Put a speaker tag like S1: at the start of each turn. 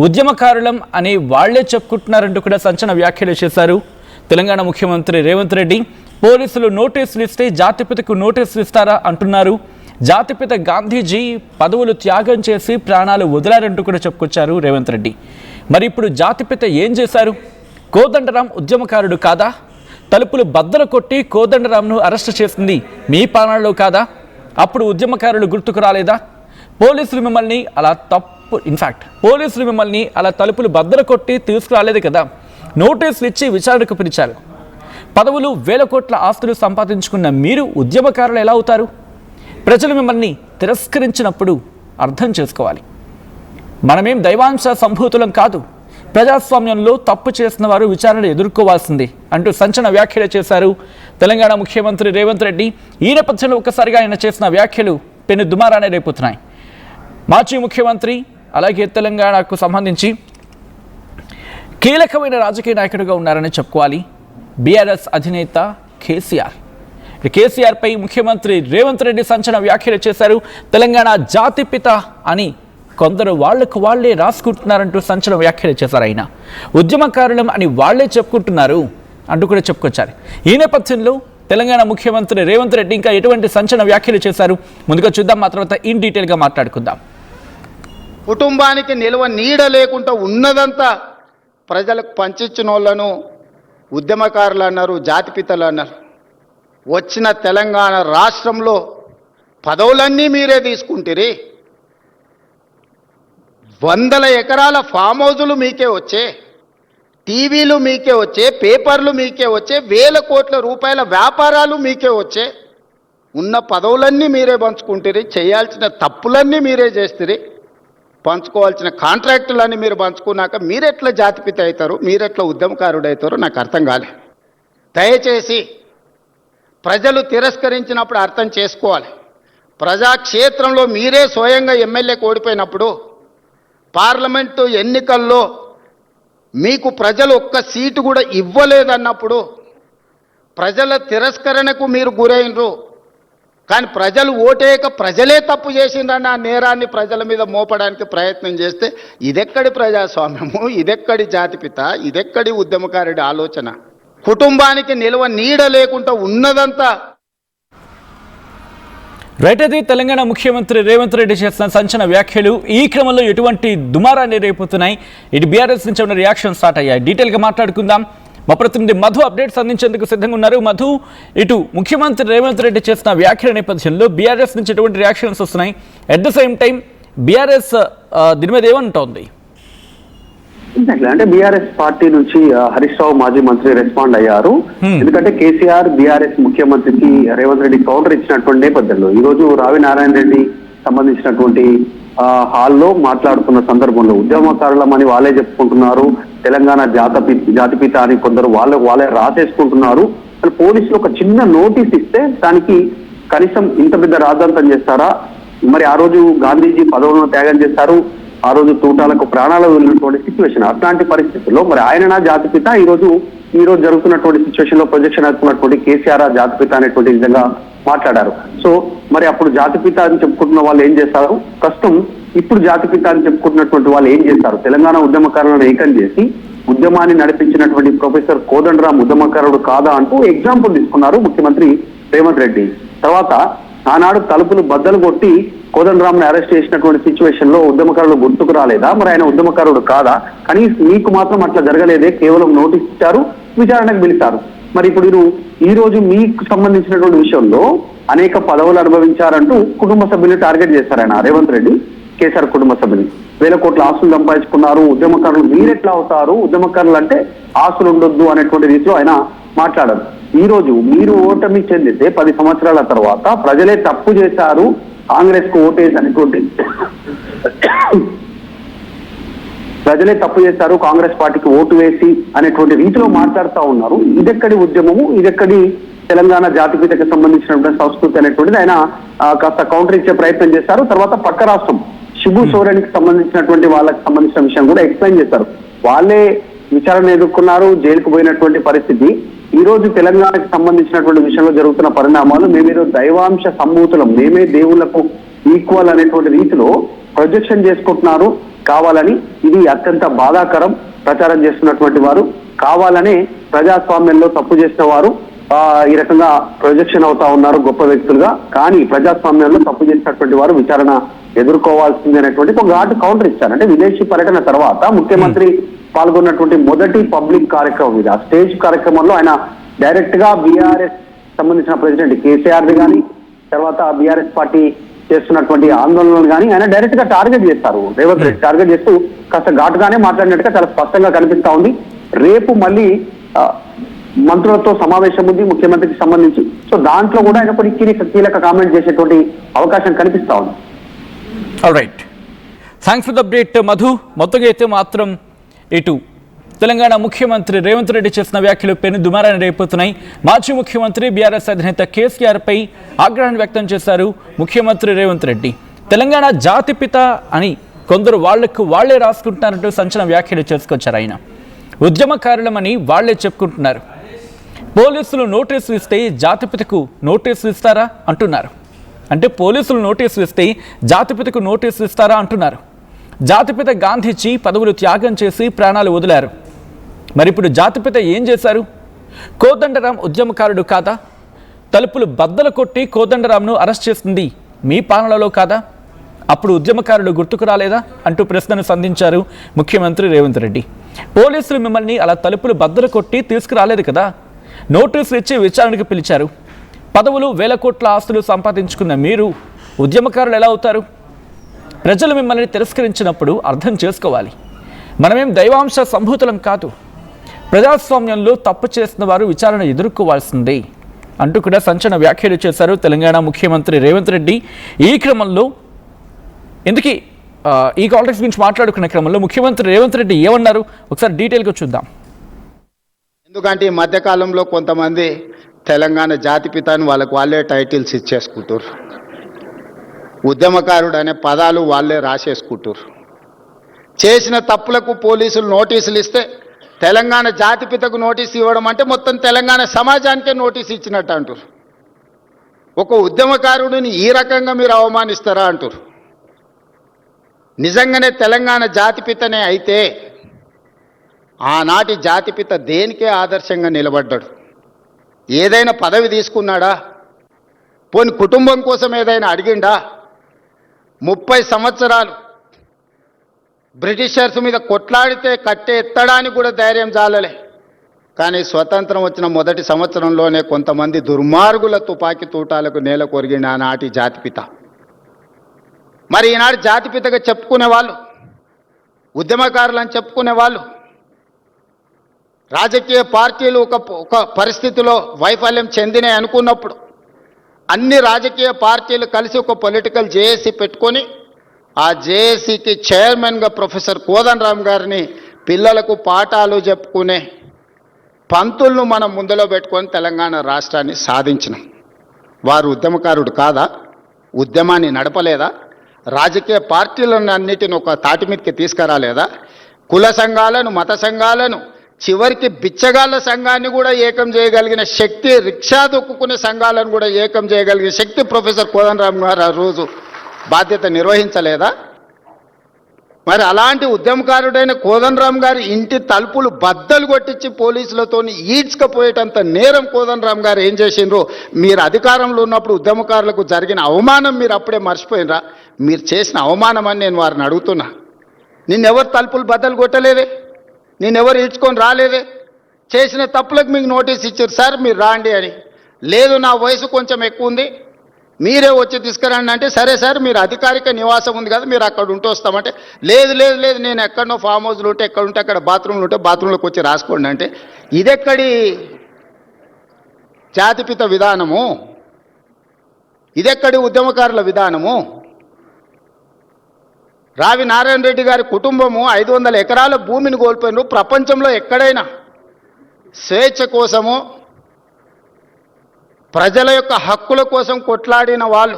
S1: ఉద్యమకారులం అని వాళ్లే చెప్పుకుంటున్నారంటూ కూడా సంచలన వ్యాఖ్యలు చేశారు తెలంగాణ ముఖ్యమంత్రి రేవంత్ రెడ్డి. పోలీసులు నోటీసులు ఇస్తే జాతిపితకు నోటీసులు ఇస్తారా అంటున్నారు. జాతిపిత గాంధీజీ పదవులు త్యాగం చేసి ప్రాణాలు వదిలారంటూ కూడా చెప్పుకొచ్చారు రేవంత్ రెడ్డి. మరి ఇప్పుడు జాతిపిత ఏం చేశారు? కోదండరాం ఉద్యమకారుడు కాదా? తలుపులు బద్దలు కొట్టి కోదండరాంను అరెస్టు చేసింది మీ పాలనలో కాదా? అప్పుడు ఉద్యమకారులు గుర్తుకు రాలేదా? పోలీసులు మిమ్మల్ని అలా తలుపులు బద్దలు కొట్టి తీసుకురాలేదు కదా. నోటీసులు ఇచ్చి విచారణకు పిలిచారు. పదవులు, వేల కోట్ల ఆస్తులు సంపాదించుకున్న మీరు ఉద్యమకారులు ఎలా అవుతారు? ప్రజలు మిమ్మల్ని తిరస్కరించినప్పుడు అర్థం చేసుకోవాలి. మనమేం దైవాంశ సంభూతులం కాదు. ప్రజాస్వామ్యంలో తప్పు చేసిన వారు విచారణ ఎదుర్కోవాల్సిందే అంటూ సంచలన వ్యాఖ్యలు చేశారు తెలంగాణ ముఖ్యమంత్రి రేవంత్ రెడ్డి. ఈ నేపథ్యంలో ఒక్కసారిగా ఆయన చేసిన వ్యాఖ్యలు పెను దుమారాన్ని రేపుతున్నాయి. మాజీ ముఖ్యమంత్రి, అలాగే తెలంగాణకు సంబంధించి కీలకమైన రాజకీయ నాయకుడిగా ఉన్నారని చెప్పుకోవాలి బీఆర్ఎస్ అధినేత కేసీఆర్. కేసీఆర్పై ముఖ్యమంత్రి రేవంత్ రెడ్డి సంచలన వ్యాఖ్యలు చేశారు. తెలంగాణ జాతిపిత అని కొందరు వాళ్లకు వాళ్లే రాసుకుంటున్నారంటూ సంచలన వ్యాఖ్యలు చేశారు. ఆయన ఉద్యమకారులం అని వాళ్లే చెప్పుకుంటున్నారు అంటూ కూడా చెప్పుకొచ్చారు. ఈ నేపథ్యంలో తెలంగాణ ముఖ్యమంత్రి రేవంత్ రెడ్డి ఇంకా ఎటువంటి సంచలన వ్యాఖ్యలు చేశారు ముందుగా చూద్దాం. మా తర్వాత ఇన్ డీటెయిల్గా మాట్లాడుకుందాం.
S2: కుటుంబానికి నిల్వ నీడ లేకుండా ఉన్నదంతా ప్రజలకు పంచిచ్చిన వాళ్ళను ఉద్యమకారులు అన్నారు, జాతిపితలు అన్నారు. వచ్చిన తెలంగాణ రాష్ట్రంలో పదవులన్నీ మీరే తీసుకుంటారు. వందల ఎకరాల ఫామ్ హౌజులు మీకే వచ్చే, టీవీలు మీకే వచ్చే, పేపర్లు మీకే వచ్చే, వేల కోట్ల రూపాయల వ్యాపారాలు మీకే వచ్చే. ఉన్న పదవులన్నీ మీరే పంచుకుంటారు, చేయాల్సిన తప్పులన్నీ మీరే చేస్తారు, పంచుకోవాల్సిన కాంట్రాక్టులన్నీ మీరు పంచుకున్నాక మీరెట్లా జాతిపిత అవుతారు, మీరెట్లా ఉద్యమకారుడు అవుతారో నాకు అర్థం కాలే. దయచేసి ప్రజలు తిరస్కరించినప్పుడు అర్థం చేసుకోవాలి. ప్రజాక్షేత్రంలో మీరే స్వయంగా ఎమ్మెల్యేకి ఓడిపోయినప్పుడు, పార్లమెంటు ఎన్నికల్లో మీకు ప్రజలు ఒక్క సీటు కూడా ఇవ్వలేదన్నప్పుడు ప్రజల తిరస్కరణకు మీరు గురైనరు. కానీ ప్రజలు ఓటేయక ప్రజలే తప్పు చేసిండ్రన్న ఆ నేరాన్ని ప్రజల మీద మోపడానికి ప్రయత్నం చేస్తే ఇదెక్కడి ప్రజాస్వామ్యము, ఇదెక్కడి జాతిపిత, ఇదెక్కడి ఉద్యమకారుడి ఆలోచన? కుటుంబానికి నిల్వ నీడ లేకుండా ఉన్నదంతా
S1: రైట్. అది తెలంగాణ ముఖ్యమంత్రి రేవంత్ రెడ్డి చేసిన సంచలన వ్యాఖ్యలు. ఈ క్రమంలో ఎటువంటి దుమారాన్ని రేపుతున్నాయి? ఇటు బీఆర్ఎస్ నుంచి ఉన్న రియాక్షన్ స్టార్ట్ అయ్యాయి. డీటెయిల్గా మాట్లాడుకుందాం. మా ప్రతినిధి మధు అప్డేట్స్ అందించేందుకు సిద్ధంగా ఉన్నారు. మధు, ఇటు ముఖ్యమంత్రి రేవంత్ రెడ్డి చేసిన వ్యాఖ్యల నేపథ్యంలో బీఆర్ఎస్ నుంచి ఎటువంటి రియాక్షన్స్ వస్తున్నాయి? At the same time BRS దీని మీద ఏమంటోంది?
S3: అంటే బీఆర్ఎస్ పార్టీ నుంచి హరీష్ రావు మాజీ మంత్రి రెస్పాండ్ అయ్యారు. ఎందుకంటే కేసీఆర్ బీఆర్ఎస్ ముఖ్యమంత్రికి రేవంత్ రెడ్డి కౌంటర్ ఇచ్చినటువంటి నేపథ్యంలో ఈ రోజు రావి నారాయణ రెడ్డి సంబంధించినటువంటి హాల్లో మాట్లాడుతున్న సందర్భంలో ఉద్యమకారులమని వాళ్ళే చెప్పుకుంటున్నారు, తెలంగాణ జాతిపిత అని కొందరు వాళ్ళే రాసేసుకుంటున్నారు. పోలీసులు ఒక చిన్న నోటీస్ ఇస్తే దానికి కనీసం ఇంత పెద్ద రాద్ధాంతం చేస్తారా? మరి ఆ రోజు గాంధీజీ పదవులను త్యాగం చేస్తారు, ఆ రోజు తూటాలకు ప్రాణాలు వెళ్ళినటువంటి సిచ్యువేషన్. అట్లాంటి పరిస్థితుల్లో మరి ఆయన జాతిపిత ఈ రోజు జరుగుతున్నటువంటి సిచ్యువేషన్ లో ప్రొజెక్షన్ అవుతున్నటువంటి కేసీఆర్ జాతిపిత అనేటువంటి విధంగా మాట్లాడారు. సో మరి అప్పుడు జాతిపిత అని చెప్పుకుంటున్న వాళ్ళు ఏం చేస్తారు, ప్రస్తుతం ఇప్పుడు జాతిపిత అని చెప్పుకుంటున్నటువంటి వాళ్ళు ఏం చేస్తారు? తెలంగాణ ఉద్యమకారులను ఏకం చేసి ఉద్యమాన్ని నడిపించినటువంటి ప్రొఫెసర్ కోదండరాం ఉద్యమకారుడు కాదా అంటూ ఎగ్జాంపుల్ తీసుకున్నారు ముఖ్యమంత్రి రేవంత్ రెడ్డి. తర్వాత ఆనాడు తలుపులు బద్దలు కొట్టి కోదండరాంని అరెస్ట్ చేసినటువంటి సిచ్యువేషన్ లో ఉద్యమకారులు గుర్తుకు రాలేదా? మరి ఆయన ఉద్యమకారుడు కాదా? కనీసం మీకు మాత్రం అట్లా జరగలేదే, కేవలం నోటీస్ ఇచ్చారు, విచారణకు పిలిచారు. మరి ఇప్పుడు ఈ రోజు మీకు సంబంధించినటువంటి విషయంలో అనేక పదవులు అనుభవించారంటూ కుటుంబ సభ్యులు టార్గెట్ చేశారు ఆయన రేవంత్ రెడ్డి. కేసీఆర్ కుటుంబ సభ్యులు వేల కోట్ల ఆస్తులు సంపాదించుకున్నారు, ఉద్యమకారులు మీరెట్లా అవుతారు, ఉద్యమకారులు అంటే ఆస్తులు ఉండొద్దు అనేటువంటి రీతిలో ఆయన మాట్లాడారు. ఈ రోజు మీరు ఓటమి చెందితే 10 సంవత్సరాల తర్వాత ప్రజలే తప్పు చేశారు, కాంగ్రెస్ కు ఓటేసి అనేటువంటి ప్రజలే తప్పు చేశారు, కాంగ్రెస్ పార్టీకి ఓటు వేసి అనేటువంటి రీతిలో మాట్లాడుతూ ఉన్నారు. ఇదెక్కడి ఉద్యమము, ఇదెక్కడి తెలంగాణ జాతిపితకు సంబంధించినటువంటి సంస్కృతి అనేటువంటిది ఆయన కాస్త కౌంటర్ ఇచ్చే ప్రయత్నం చేశారు. తర్వాత పక్క రాష్ట్రం శిబు సోరెన్కి సంబంధించినటువంటి వాళ్ళకి సంబంధించిన విషయం కూడా ఎక్స్ప్లెయిన్ చేశారు. వాళ్ళే విచారణ ఎదుర్కొన్నారు, జైలుకు పోయినటువంటి పరిస్థితి. ఈ రోజు తెలంగాణకు సంబంధించినటువంటి విషయంలో జరుగుతున్న పరిణామాలు మేమేదో దైవాంశ సంభూతులం, మేమే దేవుళ్లకు ఈక్వల్ అనేటువంటి రీతిలో ప్రొజెక్షన్ చేసుకుంటున్నారు కావాలని. ఇది అత్యంత బాధాకరం. ప్రచారం చేస్తున్నటువంటి వారు కావాలనే ప్రజాస్వామ్యంలో తప్పు చేసిన వారు ఈ రకంగా ప్రొజెక్షన్ అవుతా ఉన్నారు గొప్ప వ్యక్తులుగా. కానీ ప్రజాస్వామ్యంలో తప్పు చేసినటువంటి వారు విచారణ ఎదుర్కోవాల్సింది అనేటువంటి ఒక ఘాటు కౌంటర్ ఇచ్చారు. అంటే విదేశీ పర్యటన తర్వాత ముఖ్యమంత్రి పాల్గొన్నటువంటి మొదటి పబ్లిక్ కార్యక్రమం ఇది. ఆ స్టేజ్ కార్యక్రమంలో ఆయన డైరెక్ట్ గా బీఆర్ఎస్ సంబంధించిన ప్రెసిడెంట్ కేసీఆర్ కానీ తర్వాత బీఆర్ఎస్ పార్టీ చేస్తున్నటువంటి ఆందోళనలు కానీ ఆయన డైరెక్ట్ గా టార్గెట్ చేస్తారు. రేవంత్ రెడ్డి టార్గెట్ చేస్తూ కాస్త ఘాటుగానే మాట్లాడినట్టుగా చాలా స్పష్టంగా కనిపిస్తా ఉంది. రేపు మళ్ళీ మంత్రులతో సమావేశం ఉంది ముఖ్యమంత్రికి సంబంధించి. సో దాంట్లో కూడా ఆయన కొన్ని కీలక కామెంట్ చేసేటువంటి అవకాశం కనిపిస్తా ఉంది.
S1: Alright, thanks for the update Madhu. మొత్తంగా అయితే మాత్రం ఇటు తెలంగాణ ముఖ్యమంత్రి రేవంత్ రెడ్డి చేసిన వ్యాఖ్యలు పెను దుమారాన్ని రేపుతున్నాయి. మాజీ ముఖ్యమంత్రి బీఆర్ఎస్ అధినేత కేసీఆర్పై ఆగ్రహాన్ని వ్యక్తం చేశారు ముఖ్యమంత్రి రేవంత్ రెడ్డి. తెలంగాణ జాతిపిత అని కొందరు వాళ్లకు వాళ్లే రాసుకుంటున్నారంటూ సంచలన వ్యాఖ్యలు చేసుకొచ్చారు ఆయన. ఉద్యమకారులమని వాళ్లే చెప్పుకుంటున్నారు. పోలీసులు నోటీసులు ఇస్తే జాతిపితకు నోటీసులు ఇస్తారా అంటున్నారు. అంటే పోలీసులు నోటీసులు ఇస్తే జాతిపితకు నోటీసులు ఇస్తారా అంటున్నారు. జాతిపిత గాంధీజీ పదవులు త్యాగం చేసి ప్రాణాలు వదిలారు. మరి ఇప్పుడు జాతిపిత ఏం చేశారు? కోదండరాం ఉద్యమకారుడు కాదా? తలుపులు బద్దలు కొట్టి కోదండరాంను అరెస్ట్ చేసింది మీ పాలనలో కాదా? అప్పుడు ఉద్యమకారులు గుర్తుకు రాలేదా అంటూ ప్రశ్నను సంధించారు ముఖ్యమంత్రి రేవంత్ రెడ్డి. పోలీసులు మిమ్మల్ని అలా తలుపులు బద్దలు కొట్టి తీసుకురాలేదు కదా, నోటీసులు ఇచ్చి విచారణకు పిలిచారు. పదవులు వేల కోట్ల ఆస్తులు సంపాదించుకున్న మీరు ఉద్యమకారులు ఎలా అవుతారు? ప్రజలు మిమ్మల్ని తిరస్కరించినప్పుడు అర్థం చేసుకోవాలి. మనమేం దైవాంశ సంభూతులం కాదు. ప్రజాస్వామ్యంలో తప్పు చేసిన వారు విచారణ ఎదుర్కోవాల్సిందే అంటూ కూడా సంచలన వ్యాఖ్యలు చేశారు తెలంగాణ ముఖ్యమంత్రి రేవంత్ రెడ్డి. ఈ క్రమంలో ఎందుకీ ఈ కాంటెక్స్ట్ గురించి మాట్లాడుకునే క్రమంలో ముఖ్యమంత్రి రేవంత్ రెడ్డి ఏమన్నారు ఒకసారి డీటెయిల్గా చూద్దాం.
S2: ఎందుకంటే ఈ మధ్యకాలంలో కొంతమంది తెలంగాణ జాతిపిత అని వాళ్ళే టైటిల్స్ ఇచ్చేసుకుంటారు. ఉద్యమకారుడు అనే పదాలు వాళ్ళే రాసేసుకుంటారు. చేసిన తప్పులకు పోలీసులు నోటీసులు ఇస్తే తెలంగాణ జాతిపితకు నోటీసు ఇవ్వడం అంటే మొత్తం తెలంగాణ సమాజానికే నోటీసు ఇచ్చినట్టు అంటారు. ఒక ఉద్యమకారుడిని ఈ రకంగా మీరు అవమానిస్తారా అంటారు. నిజంగానే తెలంగాణ జాతిపితనే అయితే ఆనాటి జాతిపిత దేనికే ఆదర్శంగా నిలబడ్డాడు? ఏదైనా పదవి తీసుకున్నాడా? పోని కుటుంబం కోసం ఏదైనా అడిగిండా? 30 సంవత్సరాలు బ్రిటిషర్స్ మీద కొట్లాడితే కట్టె ఎత్తడానికి కూడా ధైర్యం చాలలే. కానీ స్వతంత్రం వచ్చిన మొదటి సంవత్సరంలోనే కొంతమంది దుర్మార్గుల తుపాకీ తూటాలకు నేల కొరిగిన ఆనాటి జాతిపిత. మరి ఈనాడు జాతిపితగా చెప్పుకునే వాళ్ళు, ఉద్యమకారులు అని చెప్పుకునే వాళ్ళు, రాజకీయ పార్టీలు ఒక పరిస్థితిలో వైఫల్యం చెందినాయి అనుకున్నప్పుడు అన్ని రాజకీయ పార్టీలు కలిసి ఒక పొలిటికల్ జేఏసీ పెట్టుకొని ఆ జేఏసీకి చైర్మన్గా ప్రొఫెసర్ కోదండరాం గారిని పిల్లలకు పాఠాలు చెప్పుకునే పంతులను మనం ముందులో పెట్టుకొని తెలంగాణ రాష్ట్రాన్ని సాధించినాం. వారు ఉద్యమకారుడు కాదా? ఉద్యమాన్ని నడపలేదా? రాజకీయ పార్టీలను అన్నిటిని ఒక తాటి మీదకి తీసుకురాలేదా? కుల సంఘాలను, మత సంఘాలను, చివరికి బిచ్చగాళ్ళ సంఘాన్ని కూడా ఏకం చేయగలిగిన శక్తి, రిక్షా దొక్కుకునే సంఘాలను కూడా ఏకం చేయగలిగిన శక్తి ప్రొఫెసర్ కోదండరాం గారు ఆ రోజు బాధ్యత నిర్వహించలేదా? మరి అలాంటి ఉద్యమకారుడైన కోదండరాం గారి ఇంటి తలుపులు బద్దలు కొట్టించి పోలీసులతో ఈడ్చుకపోయేటంత నేరం కోదండరాం గారు ఏం చేసిండ్రో మీరు అధికారంలో ఉన్నప్పుడు ఉద్యమకారులకు జరిగిన అవమానం మీరు అప్పుడే మర్చిపోయినరా? మీరు చేసిన అవమానం అని నేను వారిని అడుగుతున్నా. నిన్నెవరు తలుపులు బద్దలు కొట్టలేదే, నేనెవరు ఈడ్చుకొని రాలేదే. చేసిన తప్పులకు మీకు నోటీస్ ఇచ్చారు, సార్ మీరు రాండి అని. లేదు నా వయసు కొంచెం ఎక్కువ ఉంది, మీరే వచ్చి తీసుకురండి అంటే, సరే సార్ మీరు అధికారిక నివాసం ఉంది కదా మీరు అక్కడ ఉంటూ వస్తామంటే, లేదు లేదు లేదు నేను ఎక్కడనో ఫామ్ హౌస్లు ఉంటే ఎక్కడ ఉంటే అక్కడ బాత్రూమ్లు ఉంటే బాత్రూంలోకి వచ్చి రాసుకోండి అంటే, ఇదెక్కడి జాతిపిత విధానము? ఇదెక్కడి ఉద్యమకారుల విధానము? రావి నారాయణ రెడ్డి గారి కుటుంబము 500 ఎకరాల భూమిని కోల్పోయినారు. ప్రపంచంలో ఎక్కడైనా స్వేచ్ఛ కోసము, ప్రజల యొక్క హక్కుల కోసం కొట్లాడిన వాళ్ళు